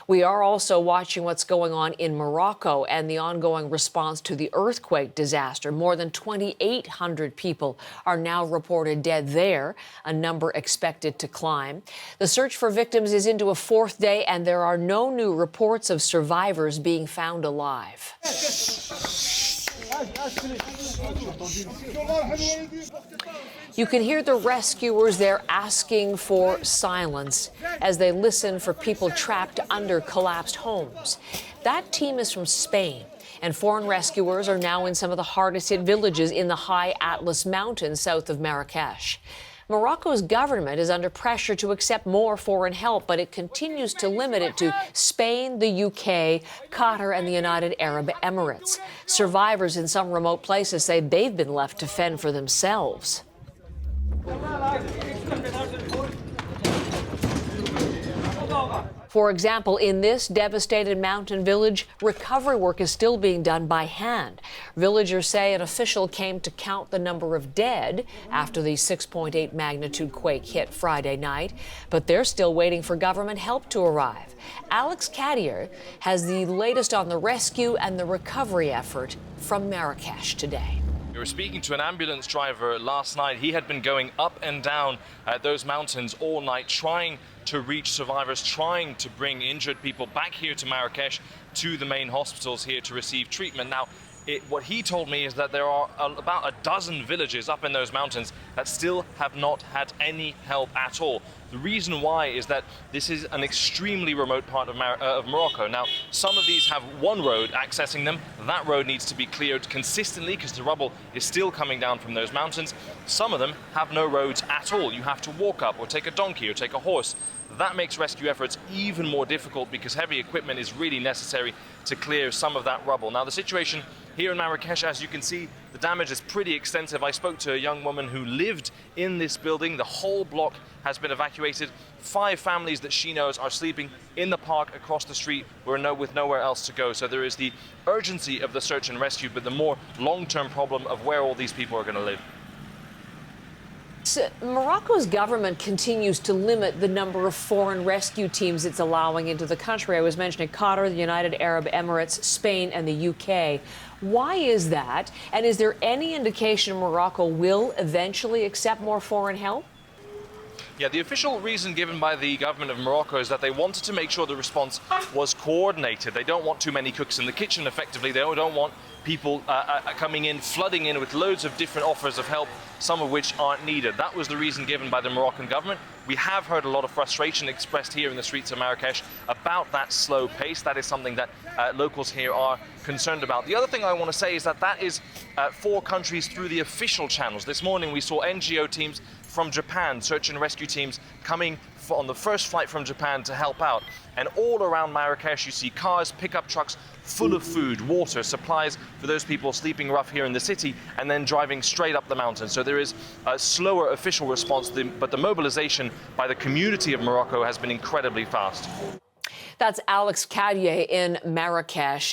We are also watching what's going on in Morocco and the ongoing response to the earthquake disaster. More than 2,800 people are now reported dead there, a number expected to climb. The search for victims is into a fourth day, and there are no new reports of survivors being found alive. You can hear the rescuers there asking for silence as they listen for people trapped under collapsed homes. That team is from Spain, and foreign rescuers are now in some of the hardest hit villages in the high Atlas Mountains south of Marrakesh. Morocco's government is under pressure to accept more foreign help, but it continues to limit it to Spain, the UK, Qatar, and the United Arab Emirates. Survivors in some remote places say they've been left to fend for themselves. For example, in this devastated mountain village, recovery work is still being done by hand. Villagers say an official came to count the number of dead after the 6.8 magnitude quake hit Friday night, but they're still waiting for government help to arrive. Alex Cadier has the latest on the rescue and the recovery effort from Marrakesh today. We were speaking to an ambulance driver last night. He had been going up and down those mountains all night, trying to reach survivors, trying to bring injured people back here to Marrakesh, to the main hospitals here to receive treatment. Now, what he told me is that there are about a dozen villages up in those mountains that still have not had any help at all. The reason why is that this is an extremely remote part of Morocco. Now, some of these have one road accessing them. That road needs to be cleared consistently because the rubble is still coming down from those mountains. Some of them have no roads at all. You have to walk up or take a donkey or take a horse. That makes rescue efforts even more difficult because heavy equipment is really necessary to clear some of that rubble. Now, the situation here in Marrakesh, as you can see, the damage is pretty extensive. I spoke to a young woman who lived in this building. The whole block has been evacuated. 5 families that she knows are sleeping in the park across the street with nowhere else to go. So there is the urgency of the search and rescue, but the more long-term problem of where all these people are going to live. So Morocco's government continues to limit the number of foreign rescue teams it's allowing into the country. I was mentioning Qatar, the United Arab Emirates, Spain, and the UK. Why is that? And is there any indication Morocco will eventually accept more foreign help? Yeah, the official reason given by the government of Morocco is that they wanted to make sure the response was coordinated. They don't want too many cooks in the kitchen, effectively. They don't want people coming in, flooding in with loads of different offers of help, some of which aren't needed. That was the reason given by the Moroccan government. We have heard a lot of frustration expressed here in the streets of Marrakesh about that slow pace. That is something that locals here are concerned about. The other thing I want to say is that that is 4 countries through the official channels. This morning we saw NGO teams from Japan, search and rescue teams coming on the first flight from Japan to help out. And all around Marrakesh you see cars, pickup trucks full of food, water, supplies for those people sleeping rough here in the city and then driving straight up the mountain. So there is a slower official response, but the mobilization by the community of Morocco has been incredibly fast. That's Alex Cadier in Marrakesh.